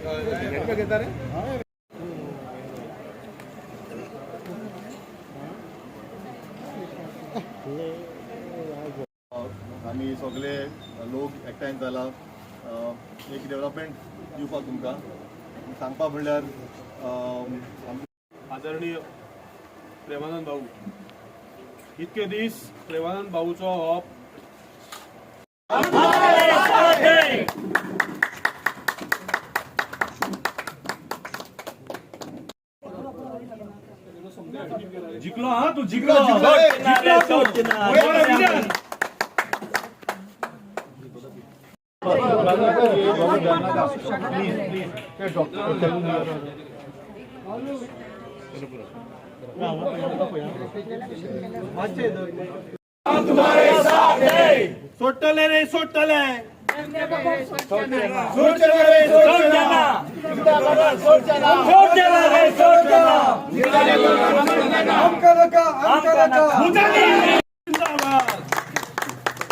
आम्ही सगळे लोक एकठांय जाला एक डेव्हलपमेंट दिवपाक तुमकां सांगपा म्हणल्यार आदरणीय प्रेमानंद भाऊ इतके दीस प्रेमानंद भाऊचो हो जिंकलो हा तू जिंकलो तुम्हारे साथ है सोटले रे सोटले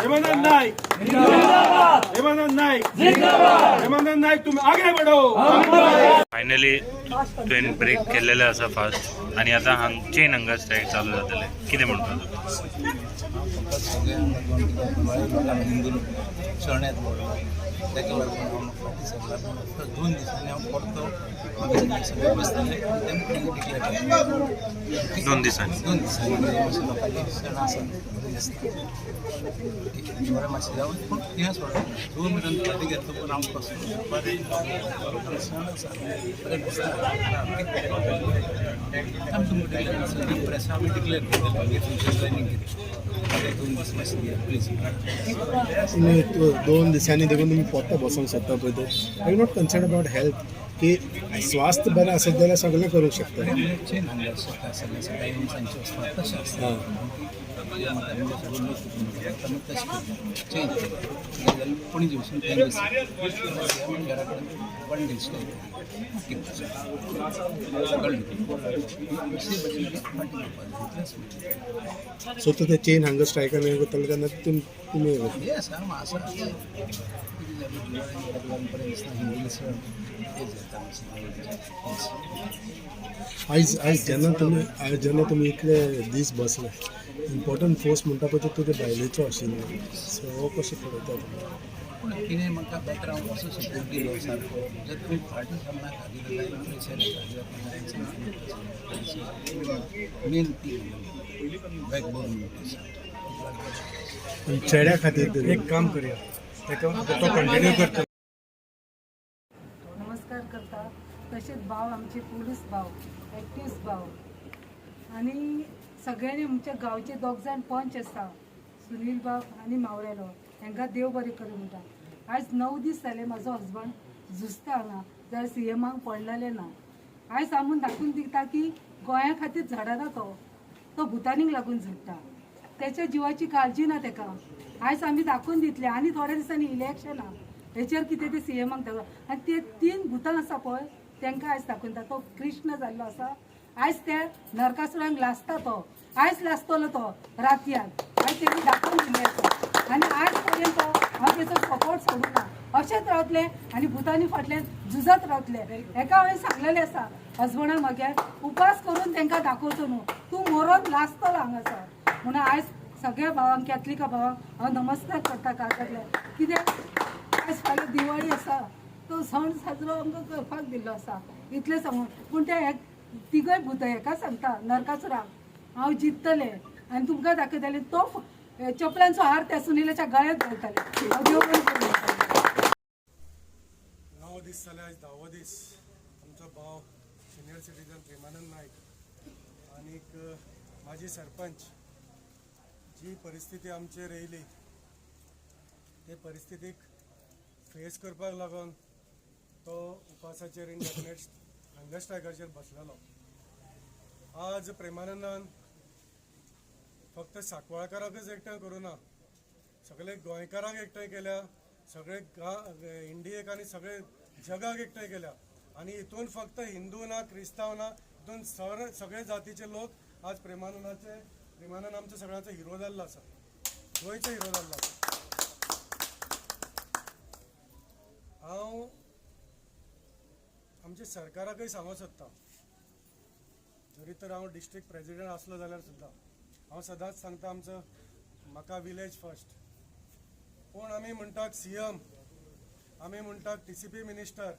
हेमंत नाईक हेमंत नाईक हेमंत नाईक तुम्ही आगे बढ़ो. फायनली ट्रेन ब्रेक केलेले असा फास्ट आणि आता चेन हंगर स्ट्राईक चालू जातले किती म्हणतो दोन दिसांनी हांव परतो दोन दिसांनी लोकांनी सण आसा बरें मातशें जावन पूण तिंगा सोडून 2 मिनटां फाटी घेतलो पूण हांव पासून बरें सण आसा बरें दिसता आमचे प्रेस आमी डिक्लेअर केलें मागीर तुमचें ट्रेनींग कितें 2 दीस मातशें दिया प्लीज. तुम्ही 2 दिसांनी देखून तुम्ही पोत्ता बसूंक शकता पळय ते I you not concern about health की स्वास्थ्य बरें आसत जाल्यार सगळें करूंक शकता. चेन हांगा आसता सगळें सकाळीं सांजचें वचपाक तशें आसता चेंज कोणी दिवसून घरा कडेन 1 डे स्टे सो तूं ते चेन हांगर स्ट्रायकान हें करतले तेन्ना तुमी आयज जेन्ना तुमी इतले दीस बसले इम्पॉर्टंट पोस्ट म्हणटा पळय तो तुजे बायलेचो आशिल्लो सो हो कशें पळयता पूण कितें म्हाका बॅटर हांव असो सपोर्ट दिलो सारको जर तुमी फाटी सामना मेन बॅकबोन चेड्या खातीर एक काम करया तो कंटिन्यू करता. नमस्कार करता तसेच भाव आमचे पोलीस भाव एक्टिव्ह भाव आणि सगळ्यांनी आमच्या गांवचे 2 जाण पंच आसा सुनील भाव आनी मावळेलो तांकां देव बरें करूं म्हणटा. आयज 9 दीस जाले म्हाजो हजबंड झुजता हांगा जाल्यार सीएमाक पडलेले ना. आयज आमून दाखोवन दिता की गोंया खातीर झडना तो भुतानीक लागून झडटा त्याच्या जिवाची काळजी ना ताका. आयज आमी दाखोवन दितले आनी थोड्या दिसांनी इलेक्शनां हेचेर कितें ते सीएमाक दाखोवन आनी ते 3 भुतां आसा पळय तांकां आयज दाखोवन दिता. तो कृष्ण जाल्लो आसा आयज ते नरकासुरांक लासता तो आयज लासतलो तो रातयान आयज तेणी दाखोवन दिले आसा आनी आयज पर्यंत हांव तेचो सपोर्ट सोडूंक ना. अशेंच रावतले आनी भुतानी फाटल्यान झुजत रावतले. हेका हांवें सांगलेलें आसा हजबंडाक म्हागे उपास करून तांकां दाखोवचो न्हू तूं मरोन लासतलो हांगासर म्हणून आयज सगळ्या भावांक कॅथलिका भावांक हांव नमस्कार करता काकातले कित्याक आयज फाल्यां दिवाळी आसा तो सण साजरो आमकां करपाक दिल्लो आसा इतलें सांगून. पूण ते तिगय भूत हेका सांगता नरकासुराक हांव जिततले आनी तुमकां दाखयतले तो चपलांचो हार त्या सुनिलाच्या गळ्यांत घालतले. हांव देव बरें करूं. 9 दीस जाले आयज 10वो दीस आमचो भाव सिनियर सिटीजन प्रेमानंद नायक आनीक माजी सरपंच जी परिस्थिती आमचेर येयली ते परिस्थितीक फेस करपाक लागून तो उपासाचेर इंडेफिनेट हंगर स्ट्रायकाचेर बसलेलो. आज प्रेमानंदान फक्त सांकवाळकाराकच एकठांय करूना सगळे गोंयकारांक एकठांय केल्या सगळे इंडियेक आनी सगळे जगाक एकठांय केल्या आनी हितून फक्त हिंदू ना क्रिस्तांव ना हितून सगळे जातीचे लोक आज प्रेमानंद आमच्या सगळ्यांचो हिरो जाल्लो आसा गोंयचो हिरो जाल्लो आसा. हांव आमच्या सरकाराकय सांगूंक सोदता, जरी तर हांव डिस्ट्रिक्ट प्रेसिडेंट आसलो जाल्यार सुद्दां हांव सदांच सांगता आमचो म्हाका विलेज फर्स्ट. पूण आमी म्हणटात CM, आमी म्हणटात TCP मिनिस्टर,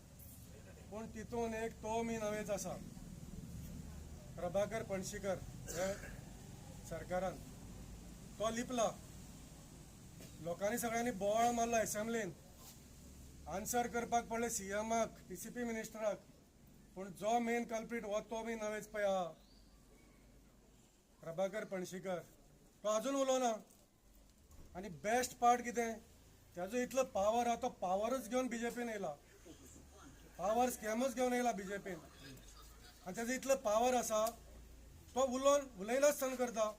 पूण तितून एक तो मी नवेच आसा, प्रभाकर पणशीकर हे सरकारान तो लिपला. लोकांनी सगळ्यांनी बोवाळ मारलो एसेंब्लीन, आन्सर करपाक पडले CMक, TCP मिनिस्टराक, पूण जो मेन कल्प्रीट हो तो मी नवेच पळय आहा प्रभाकर पणशीकर, तो अजून उलोवना. आनी बेस्ट पार्ट कितें, त्याचो इतलो पावर आहा, तो पावरच घेवन BJPन येयला, पावर स्कॅमच घेवन येयला BJPन. आनी तेजो इतलो पावर आसा, तो उलयलाच सन करता.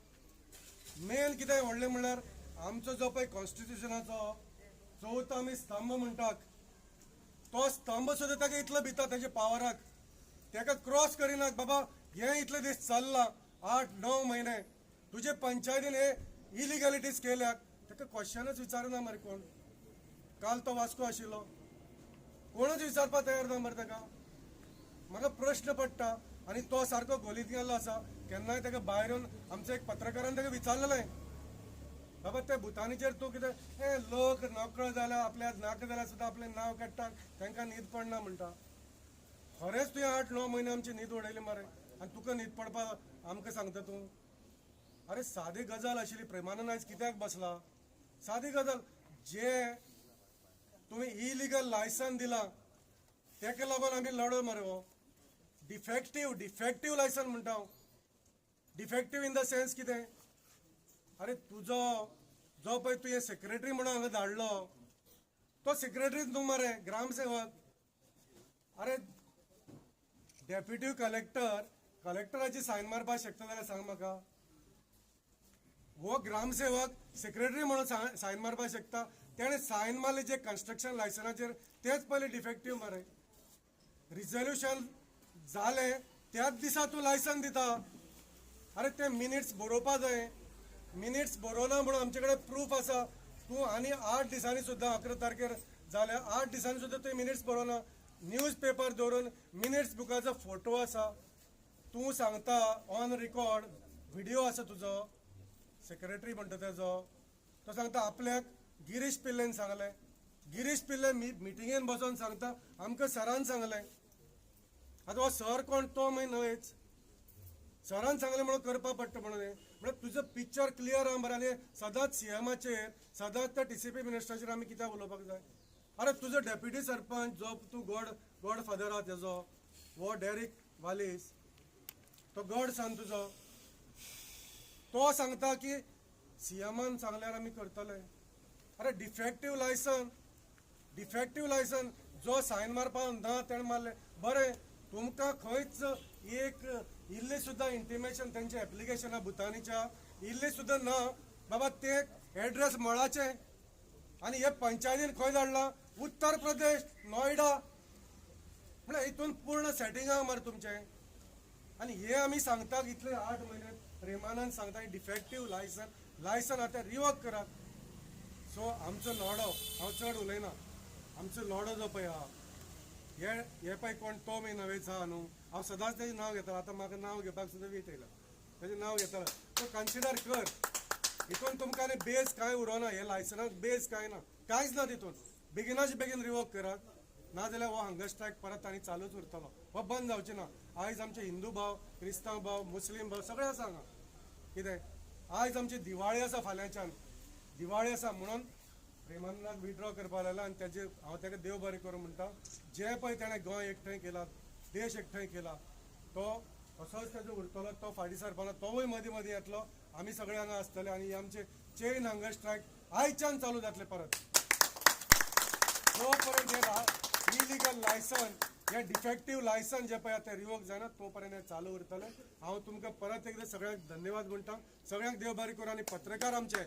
मेन कितें व्हडलें म्हणल्यार आमचो जो पळय कॉन्स्टिट्युशनाचो चवथो आमी स्तंभ म्हणटात, तो स्तंभ सुद्दां ताका इतलो भिता तेच्या पावराक, ताका क्रॉस करिनात. बाबा हे इतले दीस चल्ला, 8-9 महिने तुजे पंचायतीन हे इलिगॅलिटीज केल्यात, ताका क्वेश्चनच विचारना मरे कोण. काल तो वास्को आशिल्लो, कोणच विचारपाक तयार ना मरे ताका. म्हाका प्रश्न पडटा. आनी तो सारको गोलीत गेल्लो आसा. केन्नाय ताका भायर येवन आमच्या एक पत्रकारान ताका विचारलेलें, बाबा ते भुतानीचेर तूं कितें हे लोक नकळो जाला, आपल्या नाका जाल्यार सुद्दां आपलें नांव काडटा, तांकां न्हीद पडना म्हणटा. खरेंच तुवें 8-9 म्हयने आमची न्हीद उडयली मरे, आनी तुका न्हीद पडपाक आमकां सांगता तूं. अरे सादी गजाल आशिल्ली, प्रेमानंद आयज कित्याक बसला, सादी गजाल. जे तुमी इलिगल लायसन दिलां तेका लागून आमी लढो मरे. हो डिफेक्टीव लायसन म्हणटा हांव. डिफेक्टीव इन द सेन्स कितें, अरे तुजो जो पळय तुवें सेक्रेटरी म्हणून हांगा धाडलो, तो सेक्रेटरीच न्हू मरे, ग्रामसेवक. अरे डेप्युटी कलेक्टराची सायन मारपाक शकता जाल्यार सांग म्हाका. हो ग्रामसेवक सेक्रेटरी म्हणून सायन मारपाक शकता. तेणें सायन मारले जे कन्स्ट्रक्शन लायसनाचेर तेच पयलीं डिफेक्टीव मरे. रिझोल्युशन जालें त्याच दिसा तूं लायसन दिता. अरे ते मिनिट्स बरोवपा जाय. मिनिट्स बरोवना म्हणून आमचे कडेन प्रूफ आसा. तूं आनी 8 दिसांनी सुद्दां 11 तारखेर जाल्या 8 दिसांनी सुद्दां तुवें मिनिट्स बरोवना. न्यूज पेपर दवरून मिनिट्स बुकाचो फोटो आसा. तूं सांगता ऑन रिकॉर्ड, व्हिडिओ आसा तुजो, सेक्रेटरी म्हणटा तेजो. तो सांगता आपल्याक गिरीश पिल्लेन सांगलें. गिरीश पिल्ले मिटिंगेन बसोन सांगता आमकां सरान सांगलें. आतां हो सर कोण तो मागीर न्हयच, सरान सांगलें म्हणून करपा पडटा म्हणून. म्हणजे तुजो पिक्चर क्लियर आहा मरे. आनी सदांच CMचेर, सदांच त्या TCP मिनिस्टराचेर आमी कित्याक उलोवपाक जाय. अरे तुजो डेप्युटी सरपंच जो तूं गॉड फादर आहा तेजो, वो डेरिक वालीस, तो गॉड सन तुजो, तो सांगता की CMन सांगल्यार आमी करतले. अरे डिफेक्टीव लायसन जो सायन मारपाक ना तेणें मारलें. बरें, तुमकां खंयच एक इल्लें सुद्दां इंटिमेशन तेंच्या एप्लिकेशना भुतानीच्या इल्लें सुद्दां ना बाबा ते एड्रेस मळाचे. आनी हे पंचायतीन खंय धाडला, उत्तर प्रदेश, नोयडा. म्हळ्यार हितून पूर्ण सेटिंग आहा मरे तुमचें. आनी हे आमी सांगता इतले 8 म्हयने प्रेमानंद सांगता डिफेक्टीव लायसन आतां रिवोक करात. सो आमचो लढो, हांव चड उलयना, आमचो लढो जो पळय आहा हे पळय कोण तो मी नवेच आहा न्हू. हांव सदांच तेजें नांव घेता. आतां म्हाका नांव घेवपाक सुद्दां वीट येयला, तेजें नांव घेता. तो कन्सिडर कर. हितून तुमकां आनी बेस कांय उरोना. हे लायसनाक बेस कांय ना, कांयच ना तितून. बेगिनाचे बेगीन रिवोक करात, नाजाल्यार हो हंगर स्ट्रायक परत आनी चालूच उरतलो. हो बंद जावचे ना. आयज आमचे हिंदू भाव, क्रिस्तांव भाव, मुस्लीम भाव सगळे आसा हांगा. कितें आयज आमची दिवाळी आसा, फाल्यांच्यान दिवाळी आसा म्हणून प्रेमानंदाक विड्रॉ करपाक लागला. आनी तेजे हांव ताका देव बरें करूं म्हणटा. जे पळय ताणें गोंय एकठांय केला, देश एकठांय केला, तो असोच तेजो उरतलो. तो फाटीं सरपाना. तोवूय मदीं मदीं येतलो. आमी सगळे हांगा आसतले. आनी आमचे चेन हंगर स्ट्रायक आयच्यान चालू जातले परत. जो पर्यंत हे इलिगल लायसन, हे डिफेक्टीव लायसन जे पळय ते रिवोक जायना तो पर्यंत हे चालू उरतले. हांव तुमकां परत एकदां सगळ्यांक धन्यवाद म्हणटा. सगळ्यांक देव बरें करूं. आनी पत्रकार आमचे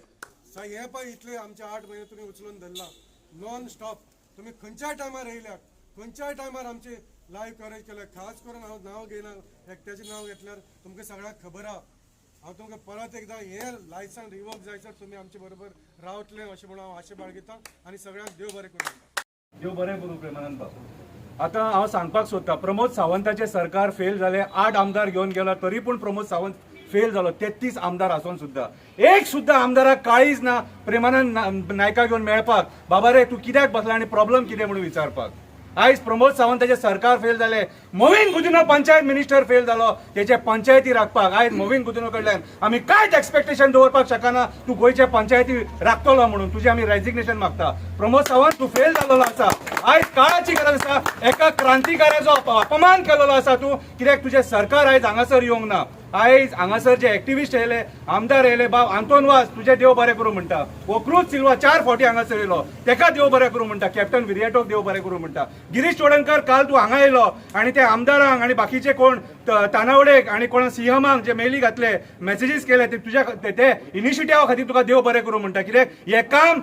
हे पळय इतले आमचे 8 म्हयने तुमी उचलून धरला नॉन स्टॉप. तुमी खंयच्याय टायमार येयल्यात, खंयच्याय टायमार आमचे लायव्ह कवरेज केलें. खास करून हांव नांव घेयना, एकट्याचें नांव घेतल्यार तुमकां सगळ्यांक खबर आहा. हांव तुमकां परत एकदां हे लायसन रिवोक जायसर तुमी आमचे बरोबर रावतले अशें म्हणून हांव आशा बाळगितां. आनी सगळ्यांक देव बरें करूं. देव बरें करूं प्रेमानंद बाब. आता हांव सांगपाक सोदतां, प्रमोद सावंताचें सरकार फेल जालें, 8 आमदार घेवन गेलो, तरी पूण प्रमोद सावंत फेल जालो. 33 आमदार आसून सुद्दां एक सुद्दां आमदाराक काळीज ना प्रेमानंद नायका घेवन मेळपाक, बाबा रे तूं कित्याक बसला आनी प्रॉब्लेम कितें म्हणून विचारपाक. आयज प्रमोद सावंताचें सरकार फेल जालें, मोविन गुदिन्हो पंचायत मिनिस्टर फेल जालो, तेचे पंचायती राखपाक आयज मोविन गुदिन्हो कडल्यान आमी कांयच एक्सपेक्टेशन दवरपाक शकना तूं गोंयचे पंचायती राखतलो म्हणून. तुजें आमी रेजिग्नेशन मागता. प्रमोद सावंत तूं फेल जाल्लो आसा. आयज काळाची गरज आसा. एका क्रांतिकाराचो अपमान केलेलो आसा तूं, कित्याक तुजें सरकार आयज हांगासर येवंक ना. आयज हांगासर जे एक्टिविस्ट येयले, आमदार येयले, बाब आंतोन वास तुजें देव बरें करूं म्हणटा, वक्रूज सिल्वा 4 फावटी हांगासर येयलो, तेका देव बरें करूं म्हणटा, कॅप्टन विरियाटोक देव बरें करूं म्हणटा. गिरीश चोडणकर काल तूं हांगा येयलो आनी ते आमदारांक आनी बाकीचे कोण तानावडेक आनी कोण सीएमांक जे मेली घातले, मेसेजीस केले, ते तुज्या ते इनिशिएटिव्हा खातीर तुका देव बरें करूं म्हणटा. कित्याक हें काम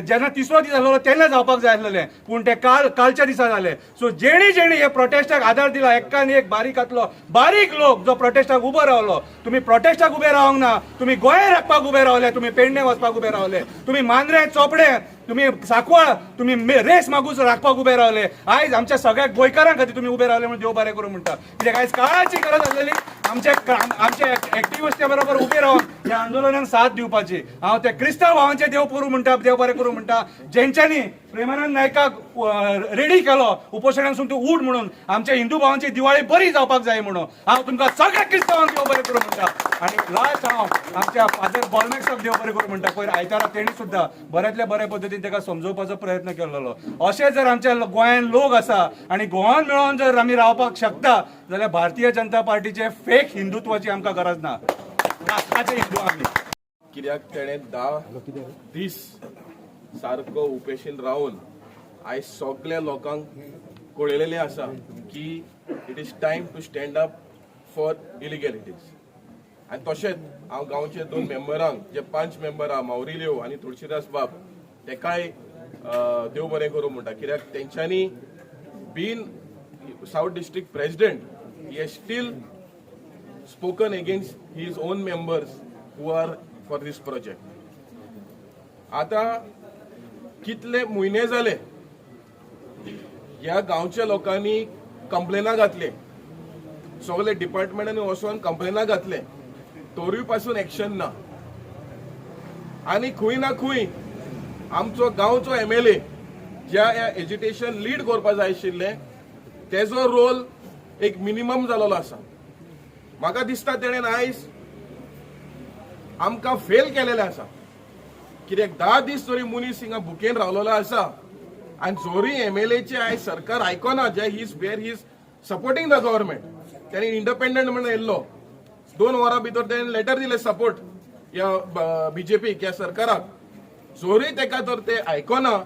जेन्ना 3रो दीस जालो तेन्ना जावपाक जाय आसलेलें, पूण ते कालच्या दिसा जालें. सो जेणी हे प्रोटेस्टाक आदार दिला, एकान एक बारीकांतलो बारीक लोक जो प्रोटेस्टाक उबो रावलो. तुम्ही प्रोटेस्टाक उबे रावंक ना, तुम्ही गोंय राखपाक उबे रावले, तुम्ही पेडणे वचपाक उबे रावले, तुम्ही मांद्रे चोपडे, तुम्ही सांकवाळ, तुम्ही रेस मागूस राखपाक उबे रावले. आयज आमच्या सगळ्या गोंयकारां खातीर तुम्ही उबे रावले म्हणून देव बरें करूं म्हणटा. कित्याक आयज काळाची गरज आसलेली आमचे एक्टिविस्टा बरोबर उबे रावन ह्या आंदोलनाक साथ दिवपाची. हांव ते क्रिस्तांव भावांचे देव करूं म्हणटा, देव बरें करूं म्हणटा, जेंच्यांनी प्रेमानंद नायकाक रेडी केलो उपोशणांसून तूं उठ म्हणून, आमच्या हिंदू भावांची दिवाळी बरी जावपाक जाय म्हणून. हांव तुमकां सगळ्या क्रिस्तांवांक देव बरें करूं म्हणटा. आनी लास्ट हांव आमच्या फादर बॉलमॅक्साक देव बरें करूं म्हणटा. पयर आयतारा तेणी सुद्दां बऱ्यांतल्या बऱ्या पद्दतीन ताका समजोवपाचो प्रयत्न केल्लो. अशें जर आमच्या गोंयांत लोक आसा आनी गोवान मेळोन जर आमी रावपाक शकता जाल्यार भारतीय जनता पार्टीचे फेक हिंदुत्वाची आमकां गरज ना. राष्ट्राचे हिंदू आमी. कित्याक तेणें 10 दीस सारको उपेशीन रावन आयज सगळ्या लोकांक कळयलेलें आसा की it is time to stand up for illegalities. आनी तशेंच हांव गांवचे 2 मेंबरांक, जे 5 मेंबर आहा, मावरिल्यो आनी तुळशीदास बाब, तेकाय देव बरें करूं म्हणटा. कित्याक तेंच्यांनी been south district president, he has still spoken against his own members who are for this project. आता कितले म्हयने जाले ह्या गांवच्या लोकांनी कंप्लेना घातले, सगळे डिपार्टमेंटांनी वचून कंप्लेना घातले, तोरूय पासून एक्शन ना. आनी खंय ना खंय आमचो गांवचो MLA ज्या एजिटेशन लीड करपा जाय आशिल्लें तेजो रोल एक मिनिमम जालोलो आसा. म्हाका दिसता तेणेन आयज आमकां फेल केलेलें आसा. कित्याक 10 दीस जरी मनीस हिंगा भुकेन रावलेलो आसा आनी जोरी MLAचे आयज सरकार आयकना, जे he is supporting the government. तेणी इंडिपेंडंट म्हणून येयल्लो, 2 वरां भितर तेणेन लेटर दिले सपोर्ट ह्या BJP ह्या सरकाराक. जोरी तेका तर ते आयकना,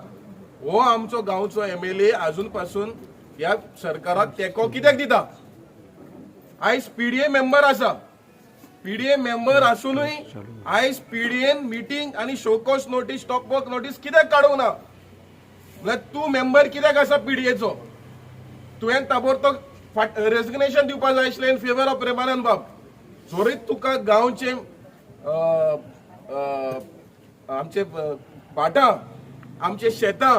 हो आमचो गांवचो MLA अजून पासून ह्या सरकाराक तेको कित्याक दिता. आयज PDA मेंबर आसा, PDA मेंबर आसूनय आयज PDAन मिटींग आनी show cause notice, stop work notice कित्याक काडूंक ना. म्हळ्यार तूं मेंबर कित्याक आसा PDAचो. तुवें ताबडतोब रेजिग्नेशन दिवपा जाय आशिल्लें इन फेवर ऑफ प्रेमानंद बाब. जोरीत तुका गांवचे आमचे भाटां, आमचे शेतां,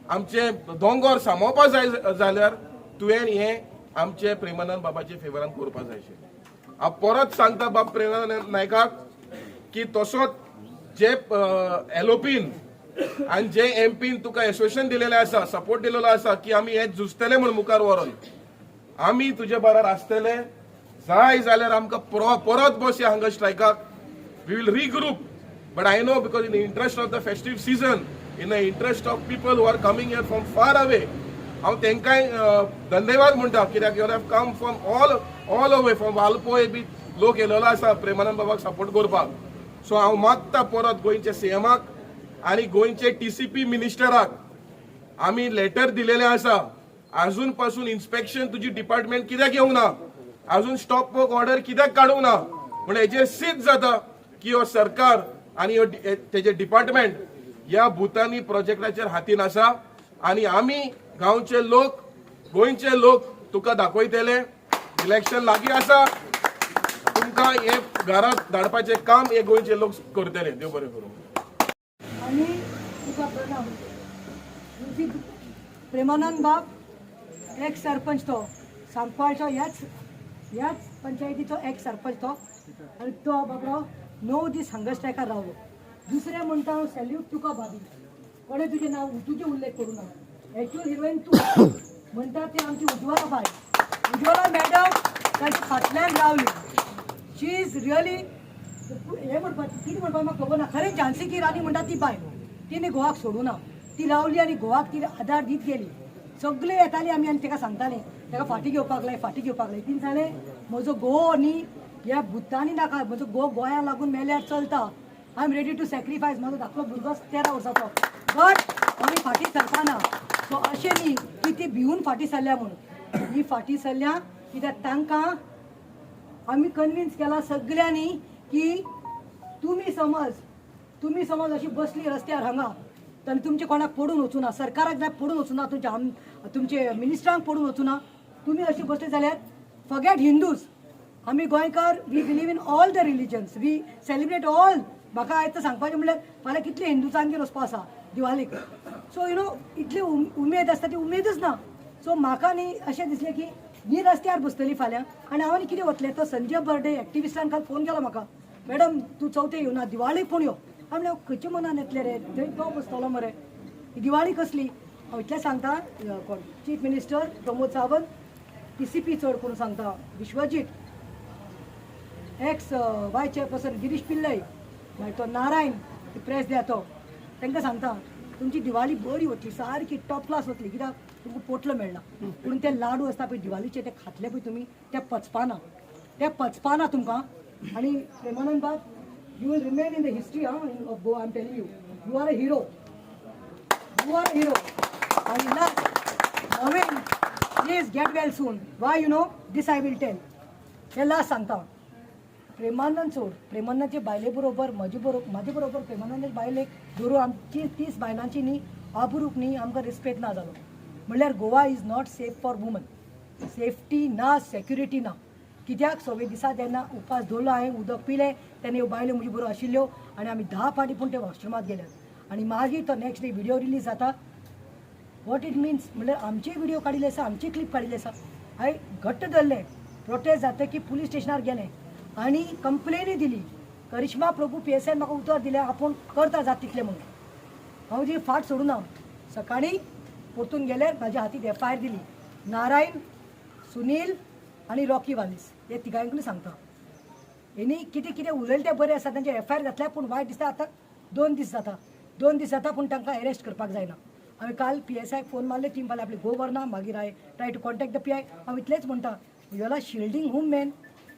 आमचे दोंगर सांबाळपा जाय जाल्यार तुवें हें आमचे प्रेमानंद बाबाचे फेवरान करपा जाय आशिल्लें. हांव परत सांगता बाब प्रेमानंद नायकाक की तसोच जे LOPन आनी जे MPन तुका एसोसिएशन दिलेलें आसा, सपोर्ट दिलेलो आसा की आमी हें झुजतले म्हूण मुखार व्हरून, आमी तुजे बराबर आसतले. जाय जाल्यार आमकां परत बसया हांगा स्ट्रायकाक. We will regroup. But I know because in the interest of the festive season, in the interest of people who are coming here from far away, हांव तेंकाय धन्यवाद म्हणटा. कित्याक you have come from all away, from Valpoi बी लोक येयलेलो आसा प्रेमानंद बाबाक सपोर्ट करपाक. सो हांव मागता परत गोंयचे CMाक आनी गोंयचे TCP मिनिस्टराक, आमी लेटर दिलेलें आसा. अजून पासून इन्स्पेक्शन तुजी डिपार्टमेंट कित्याक येवंक ना, अजून स्टॉप वर्क ऑर्डर कित्याक काडूंक ना. म्हणजे हेजेर सिद्ध जाता की हो सरकार आनी तेजे डिपार्टमेंट ह्या भुतानी प्रोजेक्टाचेर हातीन आसा. आनी आमी गांवचे लोक, गोंयचे लोक तुका दाखयतले. इलेक्शन लागीं आसा, तुमकां हे घरांत धाडपाचें काम हे गोंयचे लोक करतले. देव बरें करूं. आणि तुका प्रणव प्रेमानंद बाब एक सरपंच तो सांगपाचो ह्याच पंचायतीचो एक सरपंच तो आनी तो बाबा 9 दीस हंगर स्ट्रायकार रावलो. दुसरें म्हणटा हांव सॅल्यूट तुका भाभी, कोणें तुजें नांव तुजें उल्लेख करूं ना. एक्चुअल हिरोईन तूं म्हणटा ती आमची उज्ज्वला बाय. उज्ज्वला मॅडम ताच्या फाटल्यान रावली. शी इज रियली हे म्हणपाक कितें म्हणपाक म्हाका खबर ना. खरें झांसी की राणी म्हणटा ती बाय, तिने गोवाक सोडूं ना. ती रावली आनी गोवाक ती आदार दीत गेली. सगळे येताली आमी आनी ताका सांगताले ताका फाटी घेवपाक लाय. तिने सांगलें म्हजो घोव न्ही ह्या भुतांनी नाका, म्हजो घोव गोंया लागून मेल्यार चलता. I am ready to sacrifice. म्हाजो धाकलो भुरगो 13 वर्साचो, बट आमी फाटी सरपाना. सो अशें न्ही की ती भिवून फाटी सरल्या म्हणून. ही फाटी सरल्या कित्याक तांकां आमी कन्विन्स केला सगळ्यांनी की तुमी समज अशी बसली रस्त्यार हांगा तर तुमचे कोणाक पडून वचूं ना, सरकाराक जाय पडून वचूं ना, तुमचे मिनिस्टरांक पडून वचूं ना. तुमी अशी बसले जाल्यार फॉरगेट हिंदूज. आमी गोंयकार we believe in all the religions, we celebrate all. म्हाका आयज सांगपाचें म्हणल्यार फाल्यां कितले हिंदुचांगेर वचपा आसा दिवाळीक. सो इतली उमेद आसता ती उमेदच ना. सो म्हाका न्ही अशें दिसलें की ही रस्त्यार बसतली फाल्यां. आनी हांव कितें वतलें तो संजय बर्डे एक्टिविस्टान काल फोन केलो म्हाका, मॅडम तूं चवथे येवना दिवाळीक पूण यो. हांव म्हणलें खंयच्या मनान येतले रे, थंय तो बसतलो मरे, ही दिवाळी कसली. हांव इतलें सांगता chief minister Pramod Sawant, PCP चड करून सांगता Vishwajit, x y chairperson Girish Pillai, मागीर तो नारायण प्रेस द्या तो, तांकां सांगता तुमची दिवाळी बरी वतली, सारकी टॉप क्लास वतली. कित्याक तुमकां पोटलो मेळना, पूण ते लाडू आसता पळय दिवाळीचे ते खातले पळय तुमी ते पचपाना तुमकां. आनी प्रेमानंद बाब, you will remain in the history of Goa. I'm telling you, you are a hero. And last, Naveen, please get well soon. Why, this I will tell. हे लास्ट सांगता. प्रेमानंद सोड, प्रेमानंदचे बायले बरोबर म्हाजे बरोबर प्रेमानंदाचे बायलेक धरून आमची 30 बायलांची न्ही आबरूक न्ही आमकां रिस्पेक्ट ना जालो. म्हणल्यार Goa is not safe for woman. Safety ना, सेक्युरिटी ना. कित्याक 26 दिसा जेन्ना उपास दवरलो हांवें, उदक पिलें, तेन्ना ह्यो बायल्यो म्हज्यो बरो आशिल्ल्यो आनी आमी 10 फाटी पूण ते वॉशरुमांत गेल्यात. आनी मागीर तो नेक्स्ट डे व्हिडिओ रिलीज जाता. वॉट इट मिन्स म्हणल्यार आमचे व्हिडिओ काडिल्ले आसा, आमची क्लिप काडिल्ली आसा. हांवें घट्ट धरलें. प्रोटेस्ट जातकीर पुलीस स्टेशनार गेलें आनी कंप्लेनी दिली. करिश्मा प्रभू PSN म्हाका उतर दिलें आपूण करता जाता तितलें म्हणून. हांव जी फाट सोडूं ना. सकाळीं परतून गेल्यार म्हाज्या हातीक FIR दिली. नारायण, सुनील आनी रॉकी वालीस हे तिगांकूय सांगता. हेणी कितें उलयलें तें बरें आसा, तांचे FIR घातल्या, पूण वायट दिसता आतां 2 दीस जाता पूण तांकां अरेस्ट करपाक जायना. हांवें काल PSIक फोन मारले, टीम फाल्यां आपली गोवर्ना, मागीर हांवें try to contact the PI. हांव इतलेंच म्हणटा, युला शिल्डिंग हूम मेन.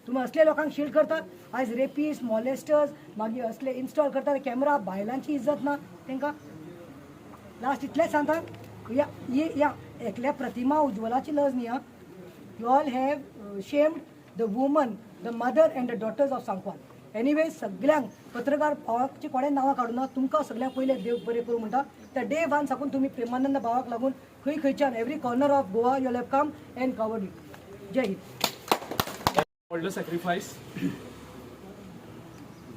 तुमी असले लोकांक शिल्ड करता. आयज रेपिस्ट, मॉलेस्टर्स मागीर असले इन्स्टॉल करता कॅमेरा, बायलांची इज्जत ना तांकां. लास्ट इतलेंच सांगता, या एकल्या प्रतिमा उज्ज्वलाची लज न्ही. You all have shamed the woman, the mother and the daughters of Sangkwan. Anyway, सगळ्यांक पत्रकार भावाची कोणें नांवां काडूं ना. तुमकां सगळ्यांक पयले देव बरें करूं म्हणटा. त्या डे 1 साकून तुमी प्रेमानंद भावाक लागून खंयच्यान every corner of Goa you have come and covered it. जय हिंद. व्हडलो सॅक्रिफायस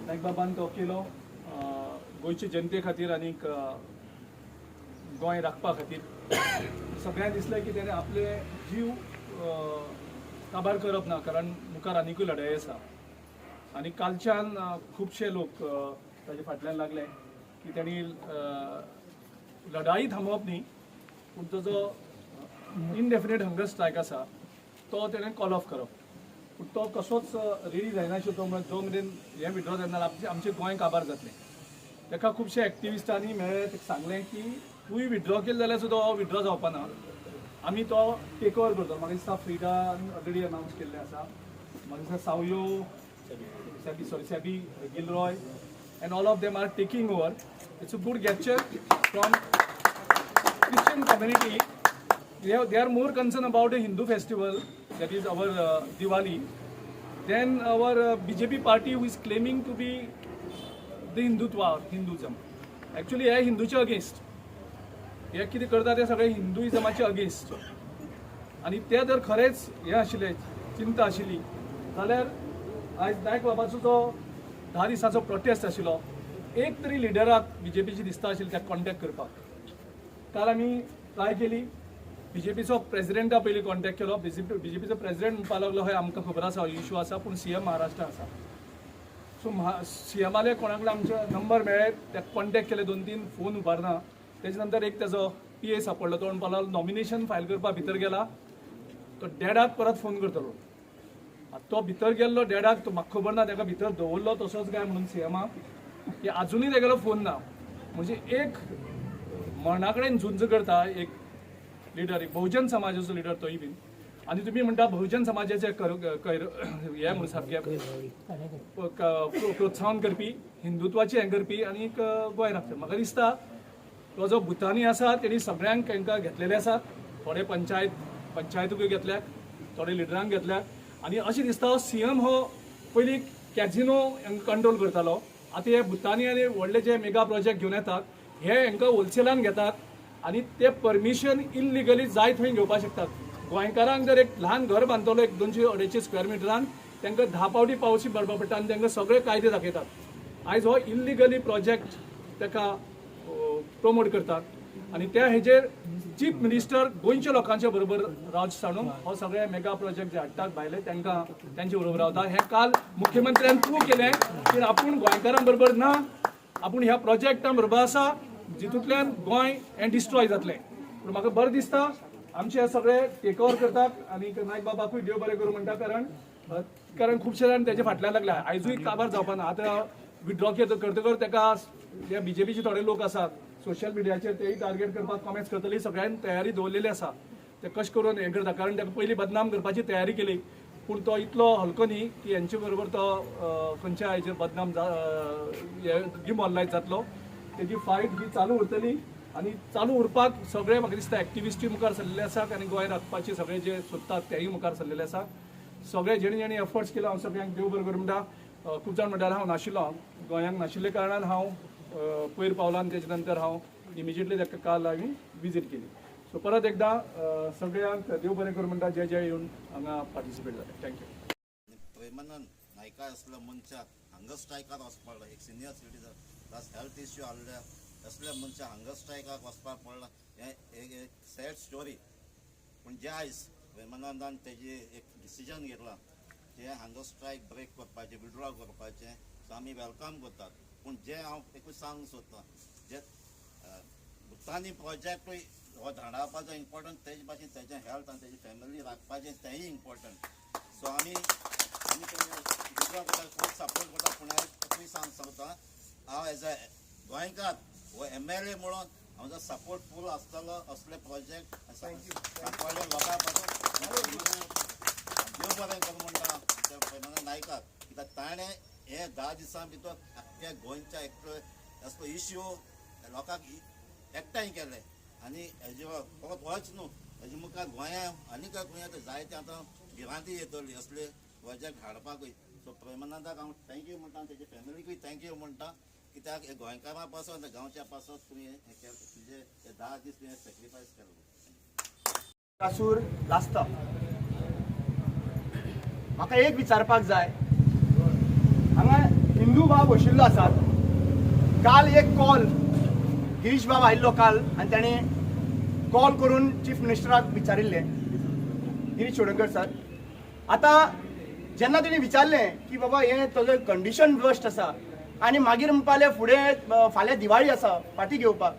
नायक बाबान तो केलो गोंयचे जनते खातीर आनी गोंय राखपा खातीर. सगळ्यांक दिसलें की तेणें आपले जीव काबार करप ना, कारण मुखार आनिकूय लढाई आसा. आनी कालच्यान खुबशे लोक ताजे फाटल्यान लागले की तेणी लढाई थांबोवप न्ही, पूण ताजो इनडेफिनेट हंगर स्ट्रायक आसा तो तेणें कॉल ऑफ करप. पूण तो कसोच रेडी जायनाशिल्लो तो जो मेरेन हें विड्रॉ जायना आमचें गोंय काबार जातलें. ताका खुबशे एक्टिविस्टांनी मेळ्ळे, ताका सांगलें की तुवें विड्रॉ केलें जाल्यार सुद्दां हो विड्रॉ जावपा ना, आमी तो टेक ओवर करतो. म्हाका दिसता फ्रिडान ऑलरेडी अनावन्स केल्लें आसा. म्हाका दिसता सावयो, Sabby Gilroy and all of them are taking over. It's a good gesture from Christian community. They are more concerned about the Hindu festival, that is our Diwali, than our BJP party who is claiming to be the Hinduism. Actually हे हिंदूचे against. हे कितें करता ते सगळे हिंदुइजमाचे against. आनी ते जर खरेंच हे आशिल्ले, चिंता आशिल्ली जाल्यार आयज नायक बाबाचो जो 10 दिसाचो प्रोटेस्ट आशिल्लो, एक तरी लिडराक BJPची दिसता आशिल्ली त्याक कॉन्टॅक्ट करपाक. काल आमी ट्राय केली, बीजेपीचो प्रेसिडेंटा पयलीं कॉन्टॅक्ट केलो. बीजेपीचो प्रेसिडेंट म्हणपाक लागलो हय आमकां खबर आसा हो इशू आसा पूण सीएम महाराष्ट्रा आसा. सो सीएमाले कोणा कडेन आमचे नंबर मेळ्ळे, ताका कॉन्टॅक्ट केले, 2-3 फोन उबारना. तेजे नंतर एक तेजो PA सापडलो. तो म्हणपाक लागलो नॉमिनेशन फायल करपाक भितर गेला, तो डॅडाक परत फोन करतलो. तो भितर गेल्लो डॅडाक, तो म्हाका खबर ना ताका भितर दवरलो तसोच काय म्हणून सीएमाक, की आजुनूय तेगेलो फोन ना. म्हणजे एक मरणा कडेन झुंज करता एक लिडर, एक बहुजन समाजाचो लिडर तोय बीन. आनी तुमी म्हणटा बहुजन समाजाचे हे म्हणून सारके प्रोत्साहन करपी, हिंदुत्वाचे हें करपी आनी गोंय राखता. म्हाका दिसता तो जो भुतानी आसा तेणी सगळ्यांक तांकां घेतलेले आसात. थोडे पंचायतूय घेतल्यात, थोडे लिडरांक घेतल्यात. आनी अशें दिसता सीएम हो पयलीं कॅझिनो कंट्रोल करतालो. आतां हे भुतानी आनी व्हडले जे मेगा प्रोजेक्ट घेवन येतात हे हांकां होलसेलान घेतात आनी ते परमिशन इल्लिगली जाय थंय घेवपाक शकतात. गोंयकारांक जर एक ल्हान घर बांदतलो 200-250 स्क्वेअर मिटरान, तांकां 10 पावटी पावसी भरपा पडटा आनी तांकां सगळे कायदे दाखयतात. आयज हो इल्लिगली प्रोजेक्ट ताका प्रमोट करतात आनी त्या हेजेर चीफ मिनिस्टर गोंयच्या लोकांच्या बरोबर रावचे सांडून हो सगळे मेगा प्रोजेक्ट जे हाडटात भायले तांकां तांचे बरोबर रावता. हें काल मुख्यमंत्र्यान प्रूव केलें की आपूण गोंयकारां बरोबर ना, आपूण ह्या प्रोजेक्टां बरोबर आसा जितूंतल्यान गोंय हें डिस्ट्रॉय जातलें. पूण म्हाका बरें दिसता आमचे हे सगळे टेक ओवर करतात आनी नायक बाबाकूय देव बरें करूं म्हणटा. कारण खुबशे जाण तेजे फाटल्यान लागल्या. आयजूय काबार जावपा ना. आतां विड्रॉ करतकर ताका जे बीजेपीचे थोडे लोक आसात सोशल मिडियाचेर तेय टार्गेट करपाक कॉमेंट्स करतली सगळ्यांनी तयारी दवरलेली आसा. ते कशें करून हें करता, कारण ताका पयलीं बदनाम करपाची तयारी केली. पूण तो इतलो हलको न्ही की हेंचे बरोबर तो खंयच्या हेचेर बदनाम डिमॉरलायज जातलो. तेजी फायट ही चालू उरतली आनी चालू उरपाक सगळे म्हाका दिसता एक्टिविस्टूय मुखार सरलेले आसात आनी गोंय राखपाचे सगळे जे सोदतात तेय मुखार सरलेले आसा. सगळे जेणी जेणी एफर्ट्स केलो हांव सगळ्यांक देव बरें करूं म्हणटा. खूब जाण म्हणटाले हांव नाशिल्लो, गोंयांक नाशिल्ले कारणान हांव पयर पावलो आनी तेजे नंतर हांव इमिजिएटली ताका काल हांवें विजीट केली. सो परत एकदां सगळ्यांक देव बरें करूं म्हणटा जे येवन हांगा पार्टिसिपेट जाले. थँक्यू. प्रेमानंद नायका असल्या मनशाक हांगा स्ट्रायकार वचपाक पडला. एक senior citizen plus health issue आसल्या असल्या मनशाक हांगा स्ट्रायकाक वचपाक पडला. हें एक सॅड स्टोरी. पूण जे आयज प्रेमानंदान तेजे एक डिसिजन घेतला जे हांगा स्ट्रायक ब्रेक करपाचें, विड्रॉ करपाचें, सो आमी वेलकम करतात. पूण जे हांव एकूच सांगूंक सोदतां, जे भुतानी प्रोजेक्टूय हो धाडावपाचो इम्पॉर्टंट तेजे भाशेन तेजें हेल्थ आनी तेजी फॅमिली राखपाचें तेंय इम्पॉर्टंट. सो आमी विड्रॉ करता, खूब सपोर्ट करता. पूण एकूय सांगूंक सोदतां हांव एज अ गोंयकार हो MLA म्हणून हांव जर सपोर्ट फूल आसतलो असले प्रोजेक्ट सांगपाचे लोकां पासून देव बरें करूं म्हणटा प्रेमानंद नायकाक. कित्याक ताणें हे 10 दिसां भितर आख्ख्या गोंयच्या असलो इश्यू लोकांक एकठांय केले आनी हेजे परत वच न्हू हेजे मुखार गोंया आनी खंय जायते आतां भिरांती येतली असले प्रोजेक्ट हाडपाकूय. सो प्रेमानंदाक हांव थँक्यू म्हणटा, तेजे फॅमिलीकूय थँक्यू म्हणटा. कित्याक हे गोंयकारां पासून गांवच्या पासून तुवें हें केलें, तुजे हे 10 दीस तुवें सॅक्रिफायस केलो. कासूर लासता. म्हाका एक विचारपाक जाय, हांगा हिंदू भाव बशिल्लो आसात. काल एक कॉल गिरीश बाब आयिल्लो काल आनी ताणें कॉल करून चीफ मिनिस्टराक विचारिल्लें, गिरीश चोडणकर सर. आतां जेन्ना तेणी विचारलें की बाबा हें तुजें कंडिशन वर्स्ट आसा आनी मागीर म्हणपाले फुडें फाल्यां दिवाळी आसा पार्टी घेवपाक.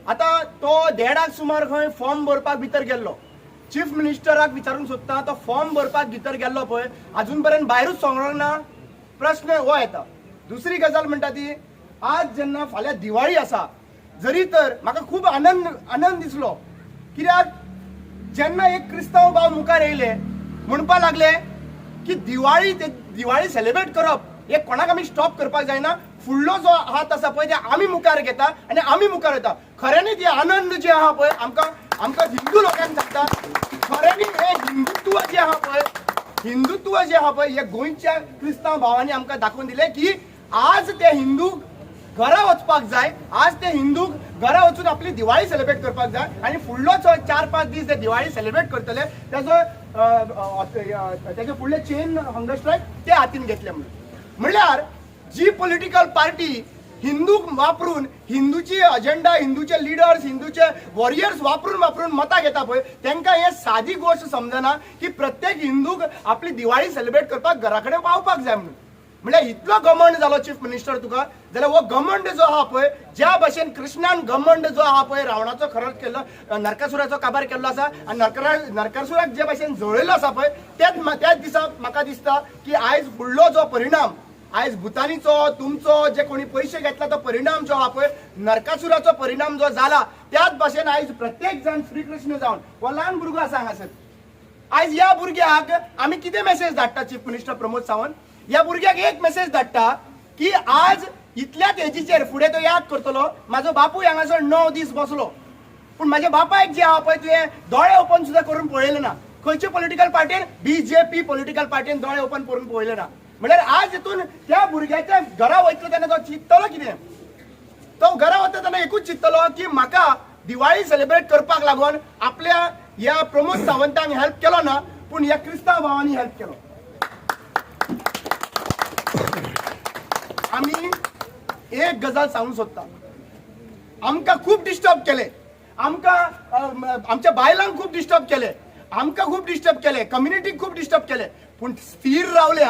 आतां तो 1.5 सुमार खंय फॉर्म भरपाक भितर गेल्लो. चीफ मिनिस्टराक विचारूंक सोदता, तो फॉर्म भरपाक भितर गेल्लो पळय आजून पर्यंत भायरूच सोंगलो ना. प्रश्न हो येता. दुसरी गजाल म्हणटा ती, आज जेन्ना फाल्यां दिवाळी आसा जरी तर म्हाका खूब आनंद दिसलो. कित्याक जेन्ना एक क्रिस्तांव भाव मुखार येयले म्हणपाक लागले की दिवाळी सेलिब्रेट करप हे कोणाक आमी स्टॉप करपाक जायना. फुडलो जो हात आसा पळय ते आमी मुखार घेता आनी आमी मुखार येता. खऱ्यांनी जे आनंद जे आहा पळय आमकां हिंदू लोकांक सांगता, खऱ्यांनी हे हिंदुत्व जे आहा पळय हे गोंयच्या क्रिस्तांव भावांनी आमकां दाखोवन दिले की आज ते हिंदू घरा वचपाक जाय. आज ते हिंदू घरा वचून आपली दिवाळी सेलिब्रेट करपाक जाय आनी फुडलो 4-5 दीस ते दिवाळी सेलिब्रेट करतले तेजो फुडले चेन हंगर स्ट्रायक ते हातीन घेतले. म्हणल्यार जी पॉलिटिकल पार्टी हिंदू वापरून हिंदूची अजेंडा, हिंदूचे लिडर्स, हिंदूचे वॉरियर्स वापरून मतां घेता पळय तांकां हे सादी गोष्ट समजना की प्रत्येक हिंदूक आपली दिवाळी सेलिब्रेट करपाक घरा कडेन पावपाक जाय म्हणून. म्हणजे इतलो घमंड जालो चीफ मिनिस्टर तुका, जाल्यार हो घमंड जो आहा पळय, ज्या भाशेन कृष्णान घमंड जो आहा पळय रावणाचो खरंच केल्लो, नरकासुराचो काबार केल्लो आसा आनी नरकासुराक जे भाशेन जळयल्लो आसा पळय त्याच दिसा म्हाका दिसता की आयज फुडलो जो परिणाम, आयज भुतानीचो तुमचो जे कोणी पयशे घेतला तो परिणाम जो आहा पळय नरकासुराचो परिणाम जो जाला त्याच भाशेन आयज प्रत्येक जण श्रीकृष्ण जावन हो ल्हान भुरगो आसा हांगासर, आयज ह्या भुरग्याक आमी कितें मेसेज धाडटा चीफ मिनिस्टर प्रमोद सावंत? ह्या भुरग्याक एक मेसेज धाडटा की आज इतल्याच एजीचेर फुडें तो याद करतलो, म्हाजो बापूय हांगासर 9 दीस बसलो पूण म्हाज्या बापायक जे आहा पळय तुवें दोळे ओपन सुद्दां करून पळयलें ना. खंयचे पॉलिटिकल पार्टीन, बीजेपी पॉलिटिकल पार्टीन दोळे ओपन करून पळयले ना. म्हळ्यार आज हितून त्या भुरग्याच्या घरा वयतलो तेन्ना तो चिंततलो कितें? तो घरा वता तेन्ना एकूच चिंततलो की म्हाका दिवाळी सेलिब्रेट करपाक लागून आपल्या ह्या प्रमोद सावंतांक हेल्प केलो ना पूण ह्या क्रिस्तांव भावांनी हेल्प केलो. आमी एक गजाल सांगूंक सोदता, आमकां खूब डिस्टर्ब केले, आमकां आमच्या बायलांक खूब डिस्टर्ब केले, आमकां खूब डिस्टर्ब केले, कम्युनिटीक खूब डिस्टर्ब केले पूण स्थिर रावले.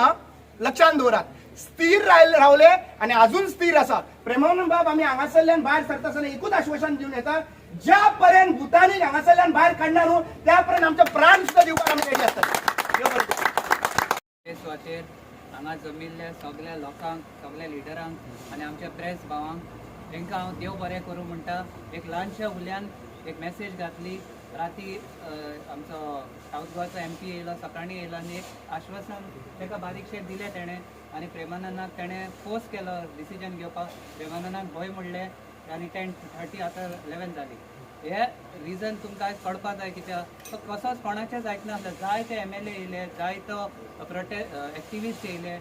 लक्षात दवरात, स्थिर रावले आनी अजून स्थिर आसा. प्रेमानंद बाब आमी हांगासरल्यान भायर सरता आसतना एकूच आश्वासन दिवन येता, ज्या पर्यंत भुतानीक हांगासरल्यान भायर काडना न्हू त्या पर्यंत आमचे प्राण सुद्दां दिवपाक आमी रेडी आसतात. हांगा जमिल्ल्या सगळ्या लोकांक, सगळ्या लिडरांक आनी आमच्या प्रेस भावांक तांकां हांव देव बरें करूं म्हणटा. एक ल्हानशा उल्यान एक मेसेज घातली. राती आमचो साऊथ गोवाचो MP येयलो, सकाळीं येयलो आनी एक आश्वासन ताका बारीकशें दिलें तेणें आनी प्रेमानंदाक तेणें फोर्स केलो डिसिजन घेवपाक. प्रेमानंदाक भंय म्हणलें आनी 10:30 आतां 11 जाली. हे रिजन तुमकां आयज कळपाक जाय कित्याक तो कसोच कोणाचेच आयकना. जायते MLA येयले, जायतो एक्टिविस्ट येयले,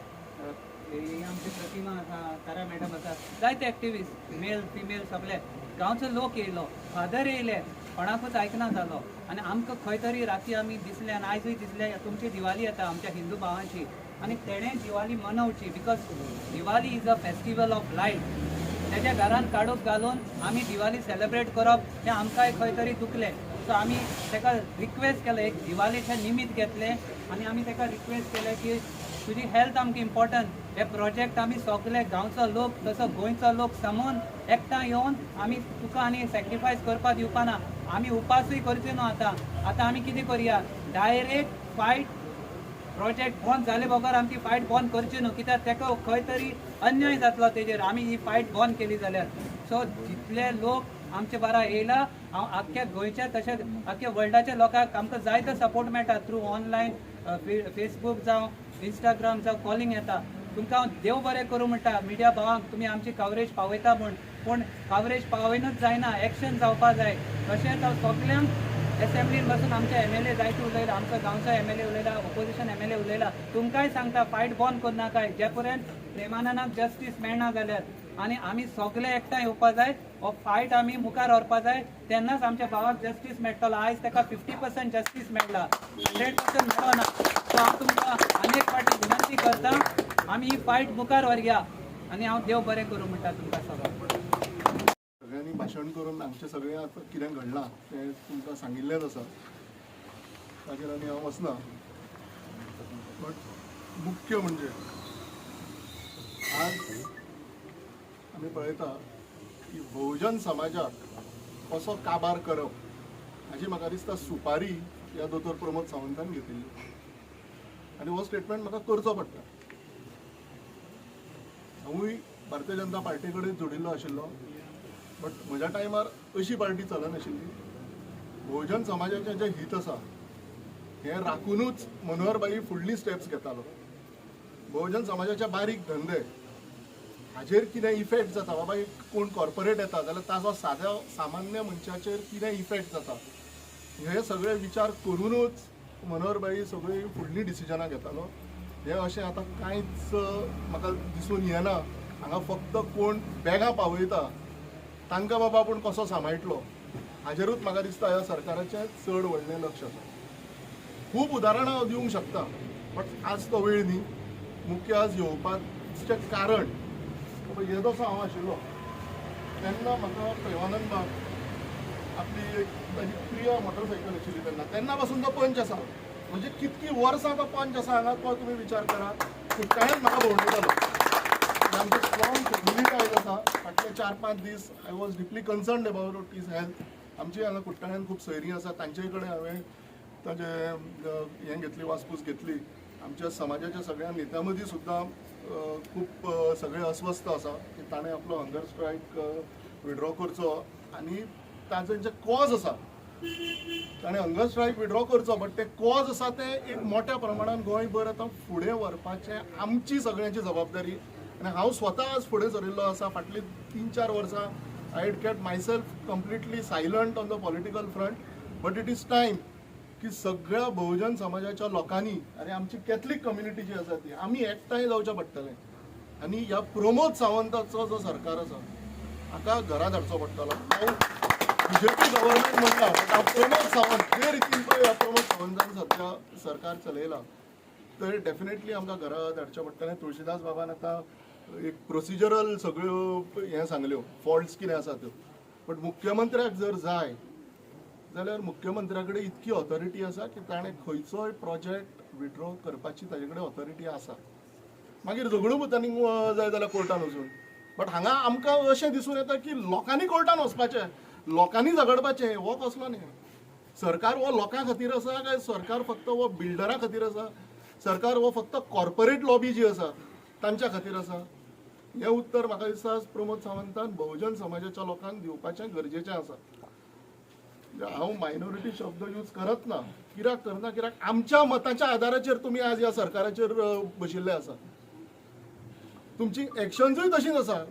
आमची प्रतिमा आसा, तारा मॅडम आसा, जायते एक्टिविस्ट मेल फिमेल सगळे गांवचो लोक येयलो, फादर येयले, कोणाकूच आयकना जालो. आनी आमकां खंय तरी राती आमी दिसले आनी आयजूय दिसले तुमची दिवाळी येता आमच्या हिंदू भावांची आनी तेणें दिवाळी मनवची because Diwali is a festival of light. तेज्या घरान काडूक घालून आमी दिवाळी सेलिब्रेट करप हें आमकांय खंय तरी दुखलें. सो आमी ताका रिक्वेस्ट केलें, एक दिवाळीचें निमित्त घेतलें आनी आमी ताका रिक्वेस्ट केलें की तुजी हेल्थ आमकां इम्पॉर्टंट, हे प्रोजेक्ट आमी सगळे गांवचो लोक तसो गोंयचो लोक सामून एकठांय येवन आमी तुका आनी सॅक्रिफायस करपाक दिवपाना. आमी उपासूय करचे न्हू आतां आमी कितें करया, डायरेक्ट फायट प्रोजेक्ट बंद जाले बगर आमी ती फायट बंद करची न्हू कित्याक ताका खंय तरी अन्याय जातलो तेजेर आमी ही फायट बंद केली जाल्यार. सो जितले लोक आमचे बारा येयला, हांव आख्ख्या गोंयच्या तशेंच आख्ख्या वर्ल्डाच्या लोकांक आमकां जायतो सपोर्ट मेळटा थ्रू ऑनलायन फेसबूक जावं इंस्टाग्राम जावं कॉलिंग येता. तुमकां हांव देव बरें करूं म्हणटा मिडिया भावांक, तुमी आमची कवरेज पावयता म्हूण. पूण कवरेज पावयनूच जायना, एक्शन जावपा जाय. तशेंच हांव सगळ्यांक एसेंब्लीन बसून आमचे MLA जायते उलयला, आमचो गांवचो MLA उलयला, ऑपोजिशन MLA उलयला. तुमकांय सांगता फायट बंद करनाकाय जे पर्यंत प्रेमानंदाक जस्टीस मेळना जाल्यार. आनी आमी सगळे एकठांय येवपा जाय, हो फायट आमी मुखार व्हरपा जाय, तेन्नाच आमच्या भावाक जस्टीस मेळटलो. आयज ताका 50% जस्टीस मेळ्ळा, 100% मेळ्ळो ना. सो हांव तुमकां अनेक फावटी विनंती करता, आमी ही फायट मुखार व्हरया आनी हांव देव बरें करूं म्हणटा तुमकां सगळ्यांक. सगळ्यांनी भाशण करून हांगचें सगळें आतां कितें घडलां तें तुमकां सांगिल्लेंच आसा, ताचेर आनी हांव वचना. बट मुख्य म्हणजे आज आमी पळयता की बहुजन समाजाक कसो काबार करप हाची म्हाका दिसता सुपारी ह्या दोतोर प्रमोद सावंतान घेतिल्ली आनी हो स्टेटमेंट म्हाका करचो पडटा. हांवूय भारतीय जनता पार्टी कडेन जोडिल्लो आशिल्लो, बट म्हज्या टायमार अशी पार्टी चलनाशिल्ली. बहुजन समाजाचें जें हित आसा हें राखूनच मनोहरबाई फुडली स्टेप्स घेतालो. बहुजन समाजाचे बारीक धंदे हाजेर कितें इफेक्ट जाता, बाबा एक कोण कॉर्पोरेट येता जाल्यार ताजो साद्या सामान्य मनशाचेर कितें इफेक्ट जाता, हे सगळे विचार करूनच मनोहरबाई सगळीं फुडलीं डिसिजनां घेतालो. हे अशें आतां कांयच म्हाका दिसून येना. हांगा फक्त कोण बॅगां पावयता तांकां बाबा आपूण कसो सांबाळटलो हाजेरूच म्हाका दिसता ह्या सरकाराचें चड व्हडलें लक्ष आसा. खूब उदाहरणां हांव दिवंक शकता, बट आज तो वेळ न्ही. मुख्य आज येवपाचें कारण येदोसो हांव आशिल्लो तेन्ना म्हाका प्रेमानंद बाब आपली एक ताजी प्रिय मोटरसायकल आशिल्ली तेन्ना पासून तो पंच आसा. म्हणजे कितकी वर्सां तो पंच आसा हांगा तो तुमी विचार करा. कुट्टाळ्यान म्हाका भोंवडायतालो. आमची स्ट्रॉंग फॅमिली टायज आसा. फाटले 4-5 दीस I was deeply concerned about his health. आमची हांगा कुट्टाळ्यान खूब सोयरीं आसा तांचे कडेन हांवें ताजें हें घेतली वासपूस घेतली. आमच्या समाजाच्या सगळ्या नेत्यां मदीं सुद्दां खूब सगळे अस्वस्थ आसा की ताणें आपलो हंगर स्ट्रायक विड्रॉ करचो आनी ताचो जे कॉज आसा ताणें हंगर स्ट्रायक विड्रॉ करचो बट ते कॉज आसा ते एक मोठ्या प्रमाणान गोंयभर आतां फुडें व्हरपाचें आमची सगळ्यांची जबाबदारी. आनी हांव स्वता आज फुडें सरिल्लो आसा. फाटलीं 3-4 वर्सां I had kept myself completely silent on the political front. But it is time की सगळ्या बहुजन समाजाच्या लोकांनी आनी आमची कॅथलीक कम्युनिटी जी आसा ती आमी एकठांय जावचें पडटलें. आनी ह्या प्रमोद सावंताचो जो सरकार आसा हाका घरा धाडचो पडटलो. हांव बीजेपी गव्हर्मेंट म्हणटा बट हांव प्रमोद सावंत जे रितीन पळय ह्या प्रमोद सावंतान सध्या सरकार चलयलां तर डेफिनेटली आमकां घरा धाडचें पडटलें. तुळशीदास बाबान आतां एक प्रोसिजरल सगळ्यो हें सांगल्यो फॉल्ट्स कितें आसा त्यो. बट मुख्यमंत्र्याक जर जाय जाल्यार मुख्यमंत्र्या कडेन इतकी ऑथॉरिटी आसा की ताणें खंयचोय प्रोजेक्ट विड्रॉ करपाची ताजे कडेन ऑथॉरिटी आसा. मागीर झगडू बुतांनी जाय जाल्यार कोर्टान वचून. बट हांगा आमकां अशें दिसून येता की लोकांनी कोर्टान वचपाचें, लोकांनी झगडपाचें हो कसलो न्ही. सरकार हो लोकां खातीर आसा काय सरकार फक्त हो बिल्डरा खातीर आसा? सरकार हो फक्त कॉर्पोरेट लॉबी जी आसा तांच्या खातीर आसा? हें उत्तर म्हाका दिसता प्रमोद सावंतान बहुजन समाजाच्या लोकांक दिवपाचें गरजेचें आसा. हांव मायनॉरिटी शब्द यूज करत ना. कित्याक करना कित्याक आमच्या मताच्या आदाराचेर तुमी आज ह्या सरकाराचेर बशिल्ले आसा. तुमची एक्शन्सूय तशीच आसा.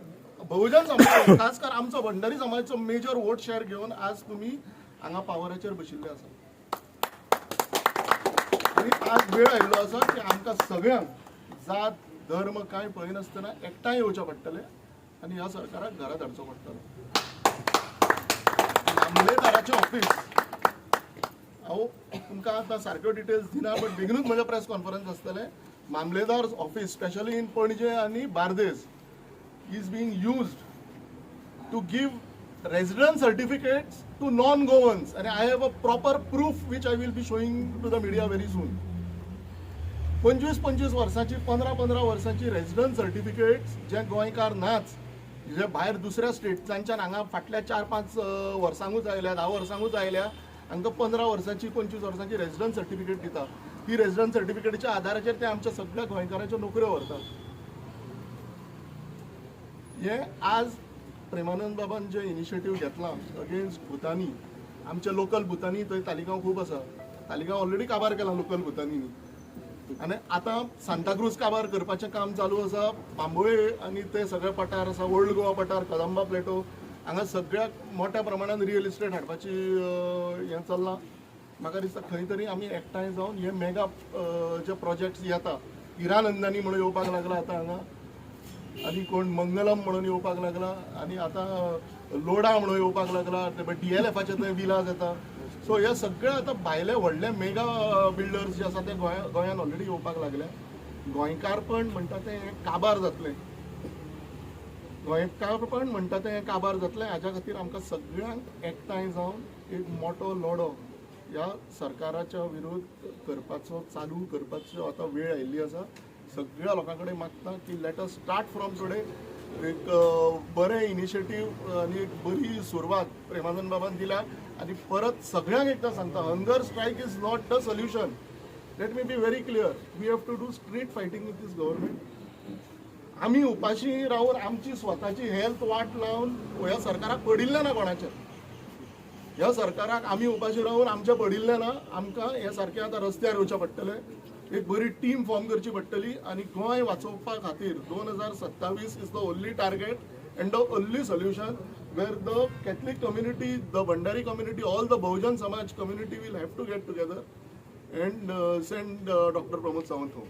बहुजन समाज खास कर आमचो भंडारी समाजाचो मेजर वोट शेअर घेवन आज तुमी हांगा पावराचेर बशिल्ले आसा. आनी आज वेळ आयिल्लो आसा की आमकां सगळ्यांक जात धर्म कांय पळयनासतना एकठांय येवचें पडटलें आनी ह्या सरकाराक घरा धाडचो पडटलो. मामलेदाराचें ऑफिस हांव तुमकां आतां सारक्यो डिटेल्स दिना बट बेगीनूच म्हजें प्रेस कॉन्फरन्स आसतलें. मामलेदार ऑफिस स्पेशली इन पणजे आनी Bardez is being used to give resident certificates to non Goans आनी I have a proper proof which I will be showing to the media very soon. 25-25 वर्सांची 15-15 वर्सांची resident certificates जे गोंयकार नाच जे भायर दुसऱ्या स्टेट्सांच्यान हांगा फाटल्या 4-5 वर्सांकूच आयल्या 10 वर्सांकूच आयल्या हांकां 15 वर्सांची 25 वर्सांची रेसिडेंट सर्टिफिकेट दिता. ती रेसिडेंट सर्टिफिकेटीच्या आदाराचेर ते आमच्या सगळ्या गोंयकारांच्यो नोकऱ्यो व्हरतात. हे आज प्रेमानंद बाबान जे इनिशिएटीव घेतला अगेन्स्ट भुतानी, आमचे लोकल भुतानी थंय तालिगांव खूब आसा. तालिगांव ऑलरेडी काबार केला लोकल भुतानींनी आनी आतां सांताक्रूज काबार करपाचें काम चालू आसा. बांबोळे आनी ते सगळे पठार आसा, ओल्ड गोवा पठार, कदंबा प्लेटो हांगा सगळ्याक मोठ्या प्रमाणान रियल इस्टेट हाडपाची हें चल्लां. म्हाका दिसता खंय तरी आमी एकठांय जावन हे मेगा जे प्रोजेक्ट्स येता, हिरानंदानी म्हणून येवपाक लागला आतां हांगा आनी कोण मंगलम म्हणून येवपाक लागला आनी आतां लोडा म्हणून येवपाक लागला. DLFाचे थंय विलाज येता. सो हे सगळे आतां भायले व्हडले मेगा बिल्डर्स जे आसा ते गोंयान ऑलरेडी येवपाक लागले. गोंयकारपण म्हणटा तें काबार जातलें. गोंयकारपण म्हणटा तें काबार जातलें. हाच्या खातीर आमकां सगळ्यांक एकठांय जावन एक मोठो लढो ह्या सरकाराच्या विरोध करपाचो चालू करपाचो आतां वेळ आयिल्ली आसा. सगळ्या लोकां कडेन मागता की let us start from today. एक बरें इनिशिएटीव आनी एक बरी सुरवात प्रेमानंद बाबान दिल्या आनी परत सगळ्यांक एकदां सांगता hunger strike is not the solution. Let me be very clear. We have to do street fighting with these government. आमी उपाशी रावन आमची स्वताची हेल्थ वाट लावन ह्या सरकाराक पडिल्ले ना कोणाचेर. ह्या सरकाराक आमी उपाशी रावन आमचे पडिल्ले ना. आमकां हे सारकें आतां रस्त्यार येवचें पडटलें. एक बरी टीम फॉर्म करची पडटली आनी गोंय वाचोवपा खातीर 2027 is the only target and the only solution where the Catholic community, the Bandari community, all the Bahujan Samaj community will have to get together and send Dr. Pramod Sawant home.